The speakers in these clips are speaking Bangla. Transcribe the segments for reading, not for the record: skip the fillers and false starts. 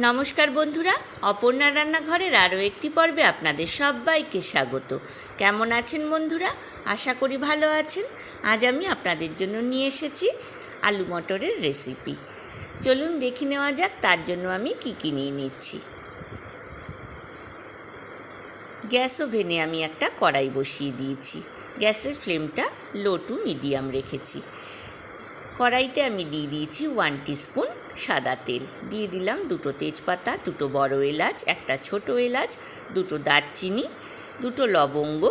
নমস্কার বন্ধুরা, অপর্ণা রান্নাঘরের আরও একটি পর্বে আপনাদের সবাইকে স্বাগত। কেমন আছেন বন্ধুরা? আশা করি ভালো আছেন। আজ আমি আপনাদের জন্য নিয়ে এসেছি আলু মটরের রেসিপি। চলুন দেখে নেওয়া যাক তার জন্য আমি কি নিয়ে নিচ্ছি। গ্যাস ওভেনে আমি একটা কড়াই বসিয়ে দিয়েছি। গ্যাসের ফ্লেমটা লো টু মিডিয়াম রেখেছি। কড়াইতে আমি দিয়ে দিয়েছি 1 টিস্পুন সাদা তেল, দিয়ে দিলাম 2টো তেজপাতা, 2টো বড় এলাচ, একটা ছোট এলাচ, 2টো দারচিনি, 2টো লবঙ্গ,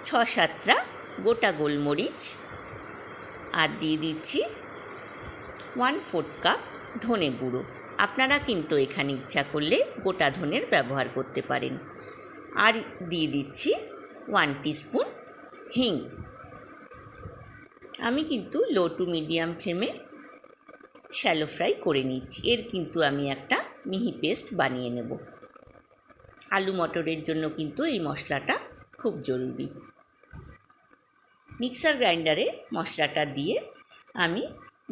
6-7টা গোটা গোলমরিচ, আর দিয়ে দিচ্ছি 1/4 কাপ ধনে গুঁড়ো। আপনারা কিন্তু এখানে ইচ্ছা করলে গোটা ধনের ব্যবহার করতে পারেন। আর দিয়ে দিচ্ছি 1 টিস্পুন হিং। আমি কিন্তু লো টু মিডিয়াম ফ্লেমে শ্যালো ফ্রাই করে নিচ্ছি। এর কিন্তু আমি একটা মিহি পেস্ট বানিয়ে নেব। আলু মটরের জন্য কিন্তু এই মশলাটা খুব জরুরি। মিক্সার গ্রাইন্ডারে মশলাটা দিয়ে আমি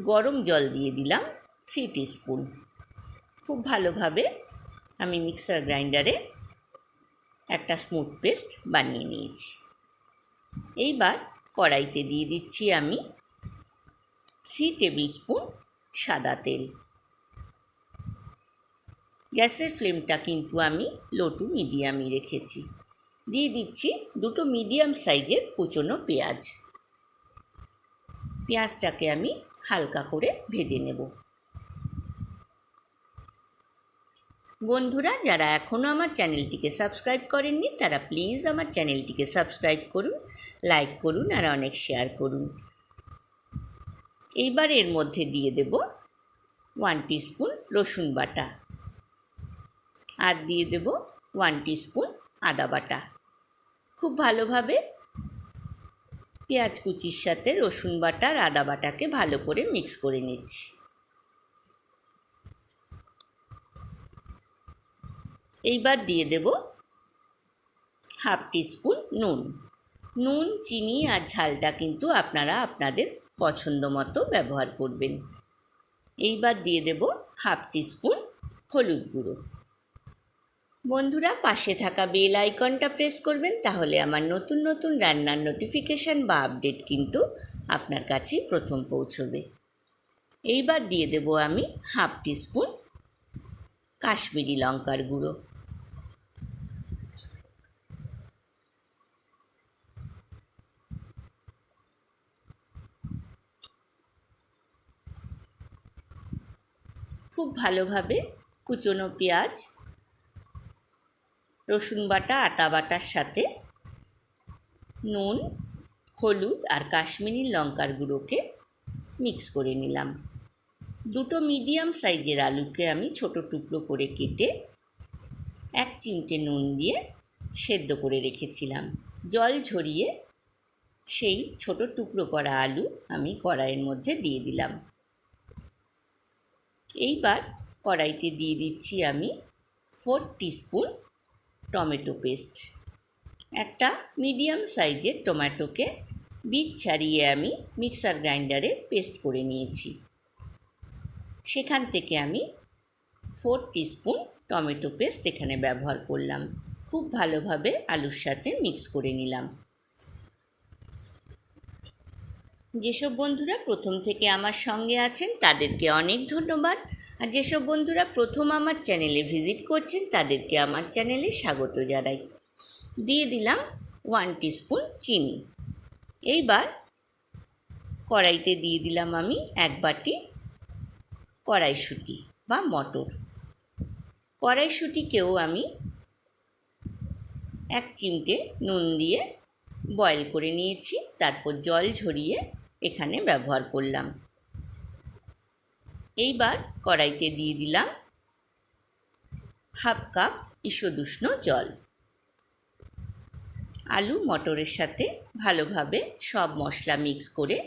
গরম জল দিয়ে দিলাম 3 টিস্পুন। খুব ভালোভাবে আমি মিক্সার গ্রাইন্ডারে একটা স্মুথ পেস্ট বানিয়ে নিয়েছি। এইবার কড়াইতে দিয়ে দিচ্ছি আমি 3 টেবিল স্পুন সাদা তেল। গ্যাসের ফ্লেমটা কিন্তু আমি লো টু মিডিয়ামই রেখেছি। দিয়ে দিচ্ছি 2টো মিডিয়াম সাইজের কুচনো পেঁয়াজ। পেঁয়াজটাকে আমি হালকা করে ভেজে নেব। বন্ধুরা, যারা এখনও আমার চ্যানেলটিকে সাবস্ক্রাইব করেননি তারা প্লিজ আমার চ্যানেলটিকে সাবস্ক্রাইব করুন, লাইক করুন আর অনেক শেয়ার করুন। এইবার এর মধ্যে দিয়ে দেব 1 টিস্পুন রসুন বাটা, আর দিয়ে দেব 1 টিস্পুন আদা বাটা। খুব ভালোভাবে পেঁয়াজ কুচির সাথে রসুন বাটা আর আদা বাটাকে ভালো করে মিক্স করে নিচ্ছি। এইবার দিয়ে দেব 1/2 টিস্পুন নুন, চিনি আর ঝালটা কিন্তু আপনারা আপনাদের পছন্দ মতো ব্যবহার করবেন। এইবার দিয়ে দেব 1/2 টিস্পুন হলুদ গুঁড়ো। বন্ধুরা, পাশে থাকা বেল আইকনটা প্রেস করবেন, তাহলে আমার নতুন নতুন রান্নার নোটিফিকেশান বা আপডেট কিন্তু আপনার কাছেই প্রথম পৌঁছবে। এইবার দিয়ে দেব আমি 1/2 টিস্পুন কাশ্মীরি লঙ্কার গুঁড়ো। খুব ভালোভাবে কুচনো পেঁয়াজ, রসুন বাটা, আদা বাটার সাথে নুন, হলুদ আর কাশ্মীরি লঙ্কার গুঁড়োকে মিক্স করে নিলাম। 2টো মিডিয়াম সাইজের আলুকে আমি ছোট টুকরো করে কেটে 1 চিমটে নুন দিয়ে সেদ্ধ করে রেখেছিলাম। জল ঝরিয়ে সেই ছোট টুকরো করা আলু আমি কড়াইয়ের মধ্যে দিয়ে দিলাম। এইবার কড়াইতে দিয়ে দিচ্ছি আমি 4 টিস্পুন টমেটো পেস্ট। একটা মিডিয়াম সাইজের টমেটোকে বীজ ছাড়িয়ে আমি মিক্সার গ্রাইন্ডারে পেস্ট করে নিয়েছি। সেখান থেকে আমি 4 টিস্পুন টমেটো পেস্ট এখানে ব্যবহার করলাম। খুব ভালোভাবে আলুর সাথে মিক্স করে নিলাম। যেসব বন্ধুরা প্রথম থেকে আমার সঙ্গে আছেন তাদেরকে অনেক ধন্যবাদ, আর যেসব বন্ধুরা প্রথম আমার চ্যানেলে ভিজিট করছেন তাদেরকে আমার চ্যানেলে স্বাগত জানাই। দিয়ে দিলাম 1 টিস্পুন চিনি। এইবার কড়াইতে দিয়ে দিলাম আমি 1 বাটি কড়াইশুঁটি বা মটর। কড়াইশুঁটিকেও আমি 1 চিমটে নুন দিয়ে বয়েল করে নিয়েছি, তারপর জল ঝরিয়ে এখানে ব্যবহার করলাম। এইবার কড়াইতে দিয়ে দিলাম 1/2 কাপ ঈষদুষ্ণ জল। আলু মটরের সাথে ভালোভাবে সব মশলা মিক্স করে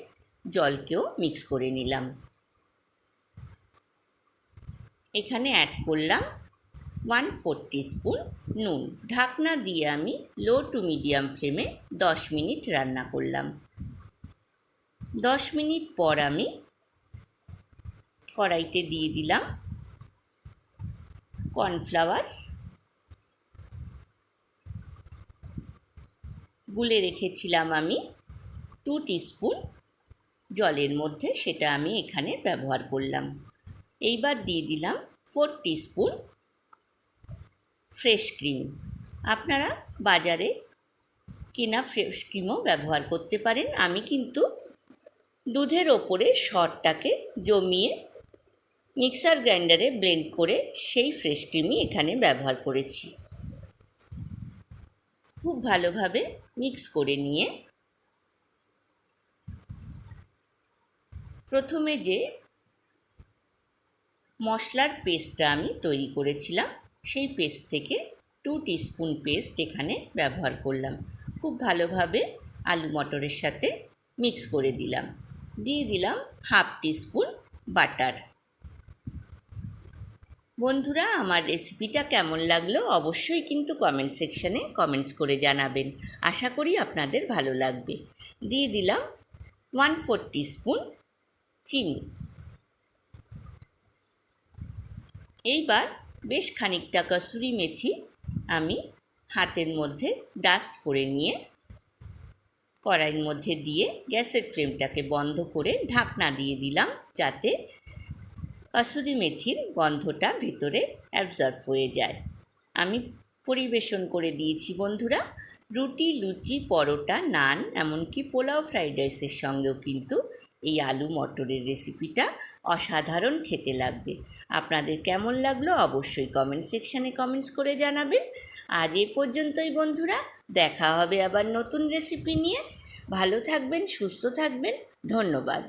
জলকেও মিক্স করে নিলাম। এখানে অ্যাড করলাম 1/4 টিস্পুন নুন। ঢাকনা দিয়ে আমি লো টু মিডিয়াম ফ্লেমে 10 মিনিট রান্না করলাম। 10 মিনিট পর আমি কড়াইতে দিয়ে দিলাম কর্নফ্লাওয়ার গুলে রেখেছিলাম আমি 2 টিস্পুন জলের মধ্যে, সেটা আমি এখানে ব্যবহার করলাম। এইবার দিয়ে দিলাম 4 টিস্পুন ফ্রেশ ক্রিম। আপনারা বাজারে কেনা ফ্রেশ ক্রিমও ব্যবহার করতে পারেন। আমি কিন্তু দুধের ওপরে সরটাকে জমিয়ে মিক্সার গ্রাইন্ডারে ব্লেন্ড করে সেই ফ্রেশ ক্রিমই এখানে ব্যবহার করেছি। খুব ভালোভাবে মিক্স করে নিয়ে প্রথমে যে মশলার পেস্টটা আমি তৈরি করেছিলাম সেই পেস্ট থেকে 2 টিস্পুন পেস্ট এখানে ব্যবহার করলাম। খুব ভালোভাবে আলু মটরের সাথে মিক্স করে দিলাম। দিয়ে দিলাম 1/2 টিস্পুন বাটার। বন্ধুরা, আমার রেসিপিটা কেমন লাগলো অবশ্যই কিন্তু কমেন্ট সেকশানে কমেন্টস করে জানাবেন। আশা করি আপনাদের ভালো লাগবে। দিয়ে দিলাম 1/4 টিস্পুন চিনি। এইবার বেশ খানিকটা কসুরি মেথি আমি হাতের মধ্যে ডাস্ট করে নিয়ে কড়াইয়ের মধ্যে দিয়ে গ্যাসের ফ্লেমটাকে বন্ধ করে ঢাকনা দিয়ে দিলাম, যাতে কসুরি মেথির গন্ধটা ভেতরে অ্যাবজর্ব হয়ে যায়। আমি পরিবেশন করে দিয়েছি বন্ধুরা। রুটি, লুচি, পরোটা, নান, এমনকি পোলাও, ফ্রাইড রাইসের সঙ্গেও কিন্তু এই আলু মটরের রেসিপিটা অসাধারণ খেতে লাগবে। আপনাদের কেমন লাগলো অবশ্যই কমেন্ট সেকশানে কমেন্টস করে জানাবেন। আজ এই পর্যন্তই বন্ধুরা, দেখা হবে আবার নতুন রেসিপি নিয়ে। ভালো থাকবেন, সুস্থ থাকবেন, ধন্যবাদ।